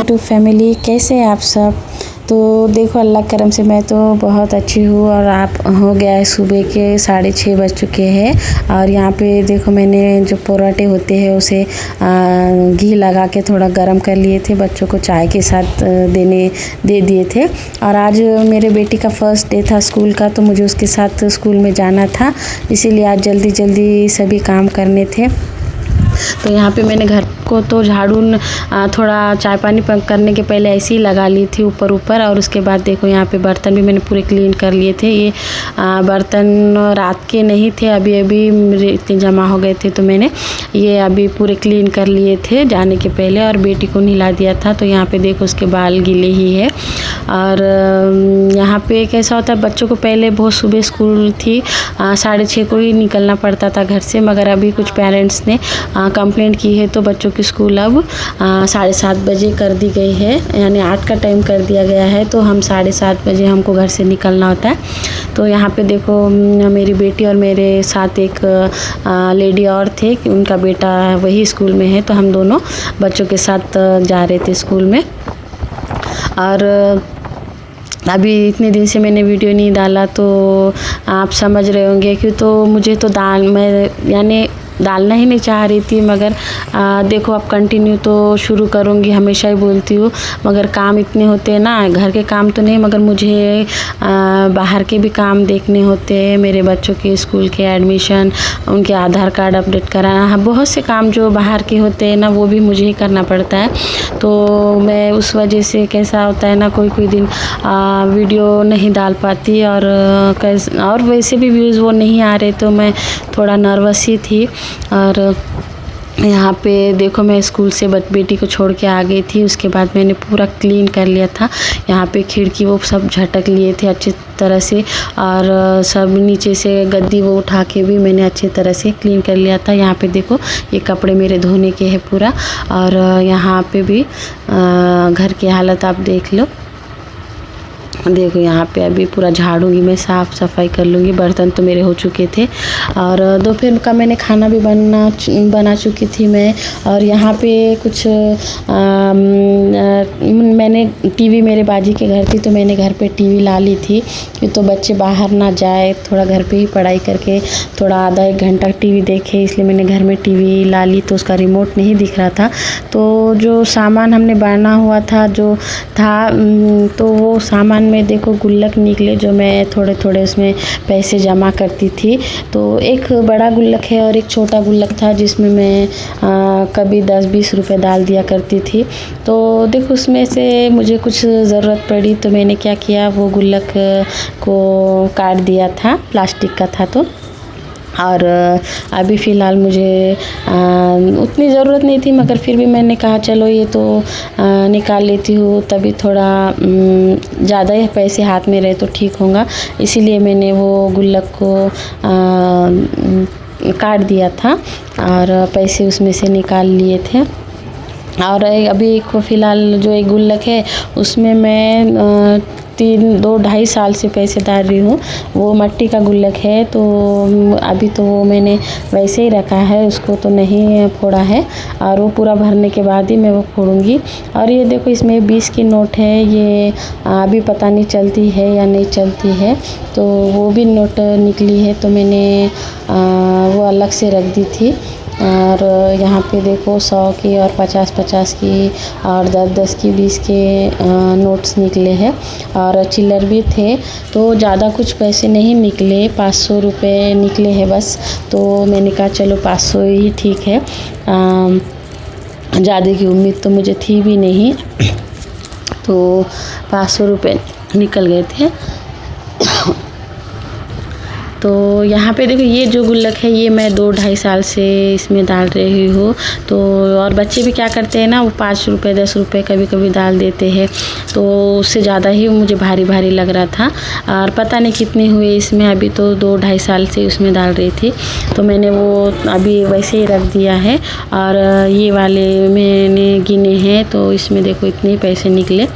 YouTube family, कैसे हैं आप सब। तो देखो अल्लाह करम से मैं तो बहुत अच्छी हूँ और आप हो गया है सुबह के 6:30 बज चुके हैं। और यहाँ पे देखो मैंने जो पराठे होते हैं उसे घी लगा के थोड़ा गरम कर लिए थे, बच्चों को चाय के साथ दे दिए थे। और आज मेरे बेटी का फर्स्ट डे था स्कूल का, तो मुझे उसके साथ स्कूल में जाना था, इसीलिए आज जल्दी जल्दी सभी काम करने थे। तो यहाँ पे मैंने घर को तो झाड़ू थोड़ा चाय पानी करने के पहले ऐसे ही लगा ली थी ऊपर। और उसके बाद देखो यहाँ पे बर्तन भी मैंने पूरे क्लीन कर लिए थे। ये बर्तन रात के नहीं थे, अभी मेरे इतने जमा हो गए थे, तो मैंने ये अभी पूरे क्लीन कर लिए थे जाने के पहले। और बेटी को नहला दिया था, तो यहाँ पे देखो उसके बाल गीले ही है। और यहाँ पे कैसा होता है, बच्चों को पहले बहुत सुबह स्कूल थी, 6:30 को ही निकलना पड़ता था घर से, मगर अभी कुछ पेरेंट्स ने कंप्लेंट की है, तो बच्चों की स्कूल अब 7:30 बजे कर दी गई है, यानी 8 का टाइम कर दिया गया है। तो हम 7:30 बजे हमको घर से निकलना होता है। तो यहाँ पे देखो मेरी बेटी और मेरे साथ एक लेडी और थे, उनका बेटा वही स्कूल में है, तो हम दोनों बच्चों के साथ जा रहे थे स्कूल में। और अभी इतने दिन से मैंने वीडियो नहीं डाला, तो आप समझ रहे होंगे कि तो मुझे तो यानी डालना ही नहीं चाह रही थी, मगर देखो अब कंटिन्यू तो शुरू करूँगी, हमेशा ही बोलती हूँ, मगर काम इतने होते हैं ना, घर के काम तो नहीं मगर मुझे बाहर के भी काम देखने होते हैं, मेरे बच्चों के स्कूल के एडमिशन, उनके आधार कार्ड अपडेट कराना, बहुत से काम जो बाहर के होते हैं ना वो भी मुझे ही करना पड़ता है। तो मैं उस वजह से कैसा होता है ना, कोई दिन वीडियो नहीं डाल पाती, और वैसे भी व्यूज़ वो नहीं आ रहे, तो मैं थोड़ा नर्वस ही थी। और यहाँ पे देखो मैं स्कूल से बेटी को छोड़ के आ गई थी, उसके बाद मैंने पूरा क्लीन कर लिया था। यहाँ पे खिड़की वो सब झटक लिए थे अच्छी तरह से, और सब नीचे से गद्दी वो उठा के भी मैंने अच्छी तरह से क्लीन कर लिया था। यहाँ पे देखो ये कपड़े मेरे धोने के हैं पूरा, और यहाँ पे भी घर की हालत आप देख लो। देखो यहाँ पे अभी पूरा झाड़ूंगी मैं, साफ़ सफाई कर लूँगी। बर्तन तो मेरे हो चुके थे, और दोपहर का मैंने खाना भी बना चुकी थी मैं। और यहाँ पे कुछ मैंने टीवी मेरे बाजी के घर थी, तो मैंने घर पे टीवी ला ली थी कि तो बच्चे बाहर ना जाए, थोड़ा घर पे ही पढ़ाई करके थोड़ा आधा एक घंटा टीवी देखे, इसलिए मैंने घर में टीवी ला ली। तो उसका रिमोट नहीं दिख रहा था, तो जो सामान हमने बना हुआ था तो वो सामान में देखो गुल्लक निकले, जो मैं थोड़े थोड़े उसमें पैसे जमा करती थी। तो एक बड़ा गुल्लक है और एक छोटा गुल्लक था, जिसमें मैं कभी 10-20 रुपए डाल दिया करती थी। तो देखो उसमें से मुझे कुछ ज़रूरत पड़ी, तो मैंने क्या किया, वो गुल्लक को काट दिया था, प्लास्टिक का था तो। और अभी फ़िलहाल मुझे उतनी ज़रूरत नहीं थी, मगर फिर भी मैंने कहा चलो ये तो निकाल लेती हूँ, तभी थोड़ा ज़्यादा ही पैसे हाथ में रहे तो ठीक होगा, इसीलिए मैंने वो गुल्लक को काट दिया था और पैसे उसमें से निकाल लिए थे। और अभी फ़िलहाल जो एक गुल्लक है उसमें मैं 2-2.5 साल से पैसे डाल रही हूँ। वो मिट्टी का गुल्लक है, तो अभी तो वो मैंने वैसे ही रखा है, उसको तो नहीं फोड़ा है, और वो पूरा भरने के बाद ही मैं वो फोड़ूँगी। और ये देखो इसमें 20 की नोट है, ये अभी पता नहीं चलती है या नहीं चलती है, तो वो भी नोट निकली है, तो मैंने वो अलग से रख दी थी। और यहाँ पे देखो 100 की और 50-50 की और 10-10 की 20 के नोट्स निकले हैं, और चिल्लर भी थे। तो ज़्यादा कुछ पैसे नहीं निकले, 500 रुपये निकले हैं बस। तो मैंने कहा चलो 500 ही ठीक है, ज़्यादा की उम्मीद तो मुझे थी भी नहीं, तो 500 रुपये निकल गए थे। तो यहाँ पे देखो ये जो गुल्लक है ये मैं 2-2.5 साल से इसमें डाल रही हूँ। तो और बच्चे भी क्या करते हैं ना, वो 5 रुपये 10 रुपये कभी कभी डाल देते हैं, तो उससे ज़्यादा ही मुझे भारी भारी लग रहा था। और पता नहीं कितनी हुई इसमें, अभी तो 2-2.5 साल से उसमें डाल रही थी, तो मैंने वो अभी वैसे ही रख दिया है। और ये वाले मैंने गिने हैं, तो इसमें देखो इतने पैसे निकले।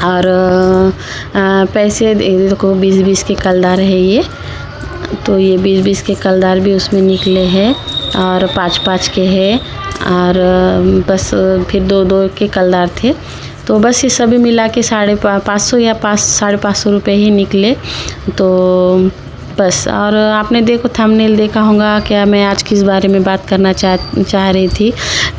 और पैसे देखो 20-20 के कलदार है ये, तो ये 20-20 के कलदार भी उसमें निकले हैं। और 5-5 के है और बस फिर 2-2 के कलदार थे। तो बस ये सभी मिला के 550 या 550 रुपये ही निकले। तो बस, और आपने देखो थंबनेल देखा होगा क्या मैं आज किस बारे में बात करना चाह रही थी।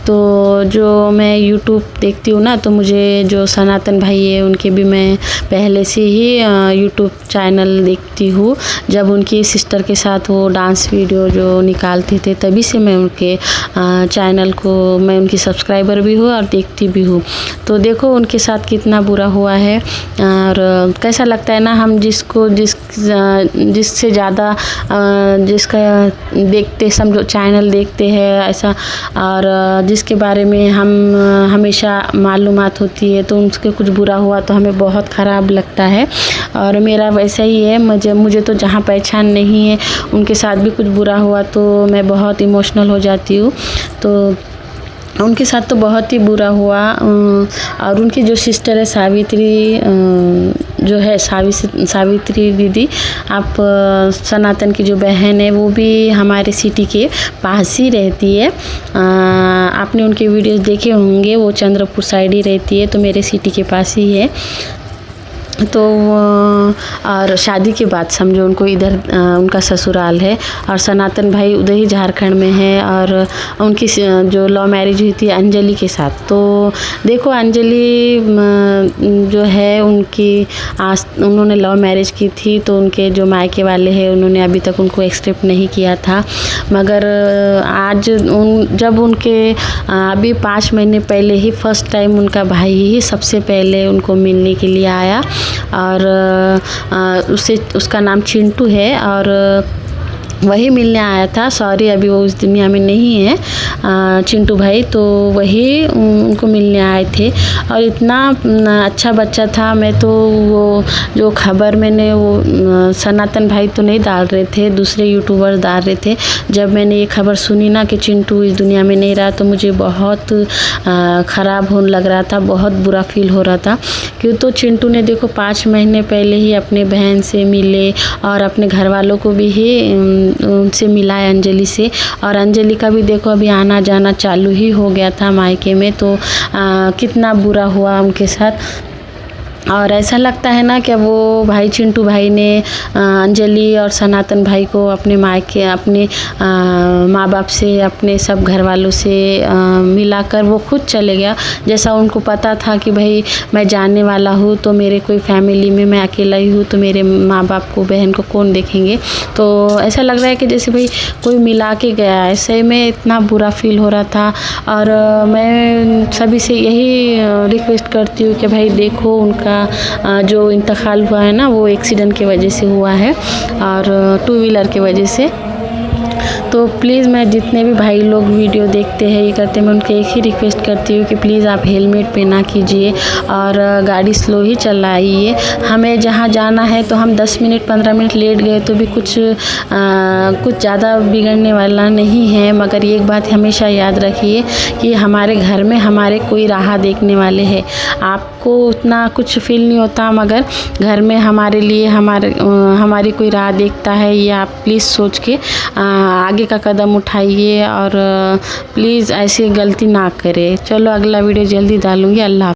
तो जो मैं यूट्यूब देखती हूँ ना, तो मुझे जो सनातन भाई है उनके भी मैं पहले से ही यूट्यूब चैनल देखती हूँ। जब उनकी सिस्टर के साथ वो डांस वीडियो जो निकालते थे तभी से मैं उनके चैनल को, मैं उनकी सब्सक्राइबर भी हूँ और देखती भी हूँ। तो देखो उनके साथ कितना बुरा हुआ है और कैसा लगता है ना, हम जिससे ज़्यादा जिसका देखते समझो चैनल देखते हैं ऐसा, और जिसके बारे में हम हमेशा मालूमात होती है, तो उनके कुछ बुरा हुआ तो हमें बहुत ख़राब लगता है। और मेरा वैसा ही है, मुझे तो जहाँ पहचान नहीं है उनके साथ भी कुछ बुरा हुआ तो मैं बहुत इमोशनल हो जाती हूँ। तो उनके साथ तो बहुत ही बुरा हुआ। और उनकी जो सिस्टर है सावित्री, जो है सावित्री दीदी, आप सनातन की जो बहन है वो भी हमारे सिटी के पास ही रहती है। आपने उनके वीडियोस देखे होंगे, वो चंद्रपुर साइड ही रहती है, तो मेरे सिटी के पास ही है। तो और शादी के बाद समझो उनको इधर उनका ससुराल है, और सनातन भाई उधर ही झारखंड में है। और उनकी जो लव मैरिज हुई थी अंजलि के साथ। तो देखो अंजलि जो है उनकी उन्होंने लव मैरिज की थी, तो उनके जो मायके वाले हैं उन्होंने अभी तक उनको एक्सेप्ट नहीं किया था। मगर आज जब उनके अभी 5 महीने पहले ही फर्स्ट टाइम उनका भाई ही सबसे पहले उनको मिलने के लिए आया। और उसका नाम चिंटू है और वही मिलने आया था। सॉरी अभी वो उस दुनिया में नहीं है चिंटू भाई, तो वही उनको मिलने आए थे। और इतना अच्छा बच्चा था। मैं तो वो जो खबर मैंने वो सनातन भाई तो नहीं डाल रहे थे, दूसरे यूट्यूबर्स डाल रहे थे। जब मैंने ये खबर सुनी ना कि चिंटू इस दुनिया में नहीं रहा, तो मुझे बहुत ख़राब होने लग रहा था, बहुत बुरा फील हो रहा था। क्यों तो चिंटू ने देखो 5 महीने पहले ही अपने बहन से मिले और अपने घर वालों को भी ही उनसे मिला है, अंजलि से। और अंजलि का भी देखो अभी आना जाना चालू ही हो गया था मायके में। तो कितना बुरा हुआ उनके साथ। और ऐसा लगता है ना कि वो भाई चिंटू भाई ने अंजलि और सनातन भाई को अपने मायके, अपने माँ बाप से, अपने सब घर वालों से मिलाकर वो खुद चले गया। जैसा उनको पता था कि भाई मैं जाने वाला हूँ, तो मेरे कोई फैमिली में मैं अकेला ही हूँ, तो मेरे माँ बाप को, बहन को कौन देखेंगे। तो ऐसा लग रहा है कि जैसे भाई कोई मिला के गया। ऐसे में इतना बुरा फील हो रहा था। और मैं सभी से यही रिक्वेस्ट करती हूँ कि भाई देखो उनका जो इंतकाल हुआ है ना, वो एक्सीडेंट की वजह से हुआ है और 2 व्हीलर की वजह से। तो प्लीज़ मैं जितने भी भाई लोग वीडियो देखते हैं ये करते हैं, मैं उनके एक ही रिक्वेस्ट करती हूँ कि प्लीज़ आप हेलमेट पहना कीजिए और गाड़ी स्लो ही चलाइए। हमें जहाँ जाना है तो हम 10 मिनट 15 मिनट लेट गए तो भी कुछ ज़्यादा बिगड़ने वाला नहीं है। मगर एक बात हमेशा याद रखिए कि हमारे घर में हमारे कोई राह देखने वाले हैं। आपको उतना कुछ फील नहीं होता, मगर घर में हमारे लिए हमारी कोई राह देखता है, ये आप प्लीज़ सोच के आगे का कदम उठाइए और प्लीज़ ऐसी गलती ना करें। चलो अगला वीडियो जल्दी डालूँगी। अल्लाह।